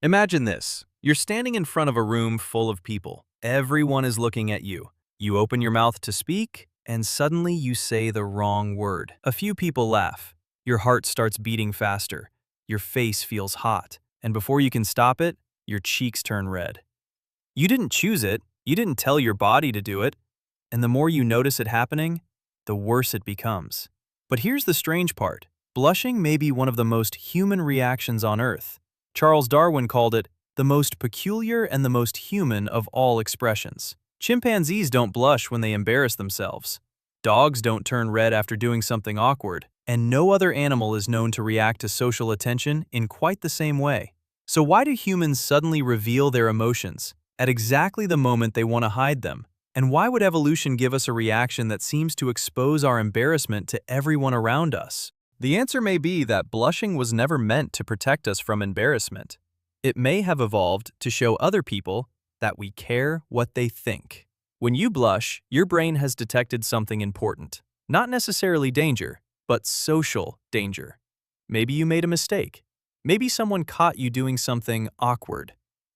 Imagine this. You're standing in front of a room full of people. Everyone is looking at you. You open your mouth to speak, and suddenly you say the wrong word. A few people laugh. Your heart starts beating faster. Your face feels hot. And before you can stop it, your cheeks turn red. You didn't choose it. You didn't tell your body to do it. And the more you notice it happening, the worse it becomes. But here's the strange part. Blushing may be one of the most human reactions on Earth. Charles Darwin called it the most peculiar and the most human of all expressions. Chimpanzees don't blush when they embarrass themselves. Dogs don't turn red after doing something awkward, and no other animal is known to react to social attention in quite the same way. So why do humans suddenly reveal their emotions at exactly the moment they want to hide them? And why would evolution give us a reaction that seems to expose our embarrassment to everyone around us? The answer may be that blushing was never meant to protect us from embarrassment. It may have evolved to show other people that we care what they think. When you blush, your brain has detected something important. Not necessarily danger, but social danger. Maybe you made a mistake. Maybe someone caught you doing something awkward.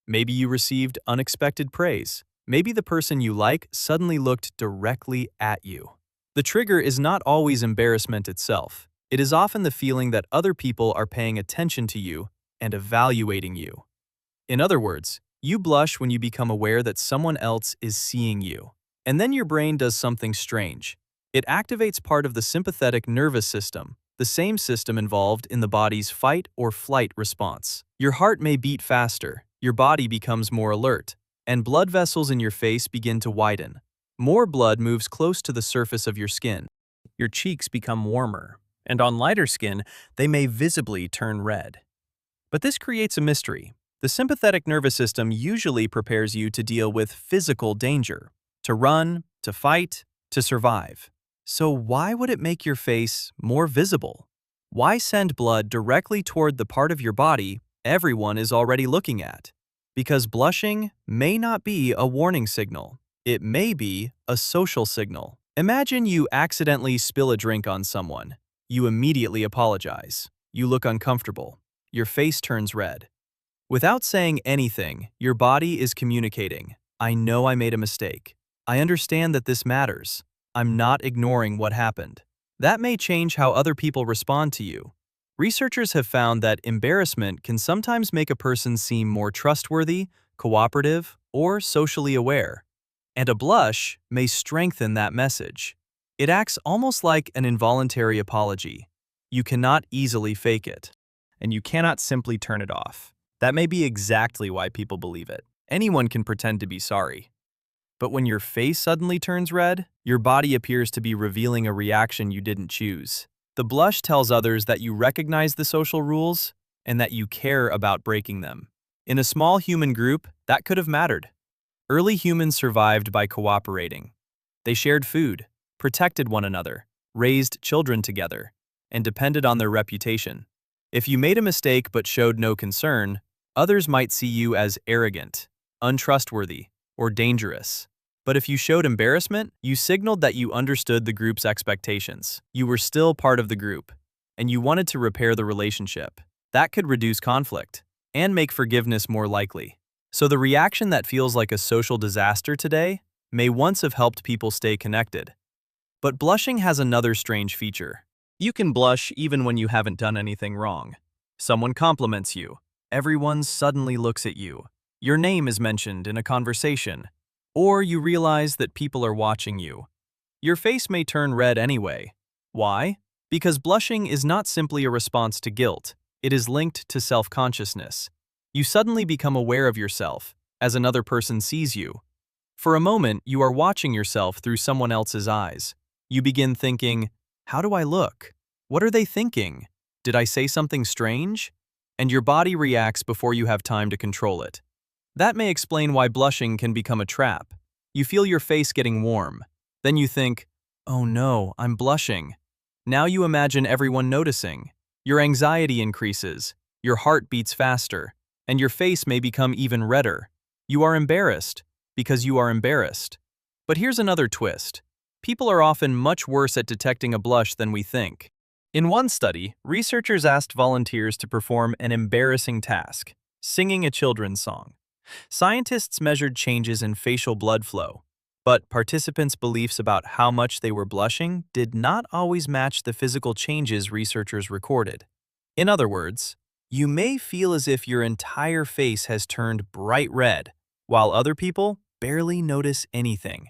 Maybe you received unexpected praise. Maybe the person you like suddenly looked directly at you. The trigger is not always embarrassment itself. It is often the feeling that other people are paying attention to you and evaluating you. In other words, you blush when you become aware that someone else is seeing you. And then your brain does something strange. It activates part of the sympathetic nervous system, the same system involved in the body's fight or flight response. Your heart may beat faster, your body becomes more alert, and blood vessels in your face begin to widen. More blood moves close to the surface of your skin. Your cheeks become warmer, and on lighter skin, they may visibly turn red. But this creates a mystery. The sympathetic nervous system usually prepares you to deal with physical danger, to run, to fight, to survive. So why would it make your face more visible? Why send blood directly toward the part of your body everyone is already looking at? Because blushing may not be a warning signal. It may be a social signal. Imagine you accidentally spill a drink on someone. You immediately apologize. You look uncomfortable. Your face turns red. Without saying anything, your body is communicating. I know I made a mistake. I understand that this matters. I'm not ignoring what happened. That may change how other people respond to you. Researchers have found that embarrassment can sometimes make a person seem more trustworthy, cooperative, or socially aware. And a blush may strengthen that message. It acts almost like an involuntary apology. You cannot easily fake it, and you cannot simply turn it off. That may be exactly why people believe it. Anyone can pretend to be sorry. But when your face suddenly turns red, your body appears to be revealing a reaction you didn't choose. The blush tells others that you recognize the social rules and that you care about breaking them. In a small human group, that could have mattered. Early humans survived by cooperating. They shared food, protected one another, raised children together, and depended on their reputation. If you made a mistake but showed no concern, others might see you as arrogant, untrustworthy, or dangerous. But if you showed embarrassment, you signaled that you understood the group's expectations. You were still part of the group, and you wanted to repair the relationship. That could reduce conflict and make forgiveness more likely. So the reaction that feels like a social disaster today may once have helped people stay connected. But blushing has another strange feature. You can blush even when you haven't done anything wrong. Someone compliments you. Everyone suddenly looks at you. Your name is mentioned in a conversation. Or you realize that people are watching you. Your face may turn red anyway. Why? Because blushing is not simply a response to guilt. It is linked to self-consciousness. You suddenly become aware of yourself as another person sees you. For a moment, you are watching yourself through someone else's eyes. You begin thinking, how do I look? What are they thinking? Did I say something strange? And your body reacts before you have time to control it. That may explain why blushing can become a trap. You feel your face getting warm. Then you think, oh no, I'm blushing. Now you imagine everyone noticing. Your anxiety increases, your heart beats faster, and your face may become even redder. You are embarrassed because you are embarrassed. But here's another twist. People are often much worse at detecting a blush than we think. In one study, researchers asked volunteers to perform an embarrassing task. Singing a children's song. Scientists measured changes in facial blood flow, but participants' beliefs about how much they were blushing did not always match the physical changes researchers recorded. In other words, you may feel as if your entire face has turned bright red, while other people barely notice anything.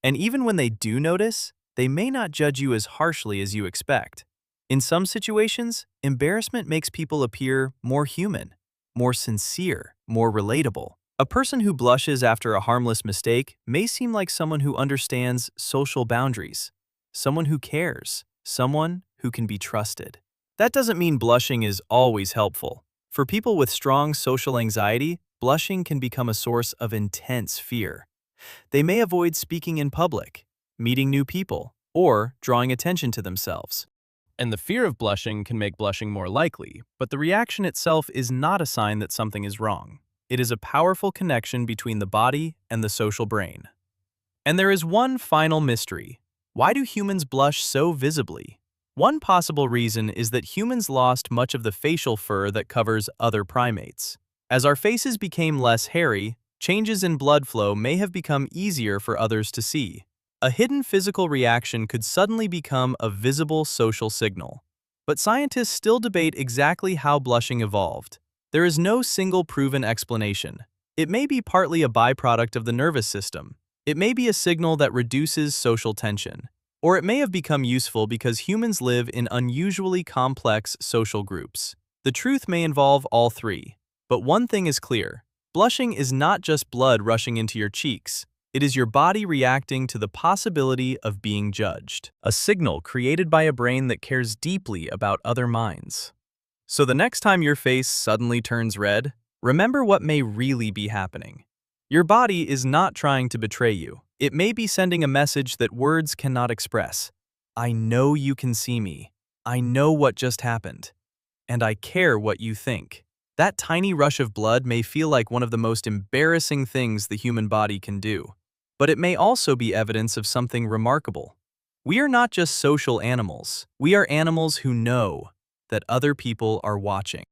And even when they do notice, they may not judge you as harshly as you expect. In some situations, embarrassment makes people appear more human, more sincere, more relatable. A person who blushes after a harmless mistake may seem like someone who understands social boundaries, someone who cares, someone who can be trusted. That doesn't mean blushing is always helpful. For people with strong social anxiety, blushing can become a source of intense fear. They may avoid speaking in public, meeting new people, or drawing attention to themselves. And the fear of blushing can make blushing more likely, but the reaction itself is not a sign that something is wrong. It is a powerful connection between the body and the social brain. And there is one final mystery. Why do humans blush so visibly? One possible reason is that humans lost much of the facial fur that covers other primates. As our faces became less hairy, changes in blood flow may have become easier for others to see. A hidden physical reaction could suddenly become a visible social signal. But scientists still debate exactly how blushing evolved. There is no single proven explanation. It may be partly a byproduct of the nervous system. It may be a signal that reduces social tension. Or it may have become useful because humans live in unusually complex social groups. The truth may involve all three. But one thing is clear. Blushing is not just blood rushing into your cheeks. It is your body reacting to the possibility of being judged, a signal created by a brain that cares deeply about other minds. So the next time your face suddenly turns red, remember what may really be happening. Your body is not trying to betray you. It may be sending a message that words cannot express. I know you can see me. I know what just happened. And I care what you think. That tiny rush of blood may feel like one of the most embarrassing things the human body can do. But it may also be evidence of something remarkable. We are not just social animals. We are animals who know that other people are watching.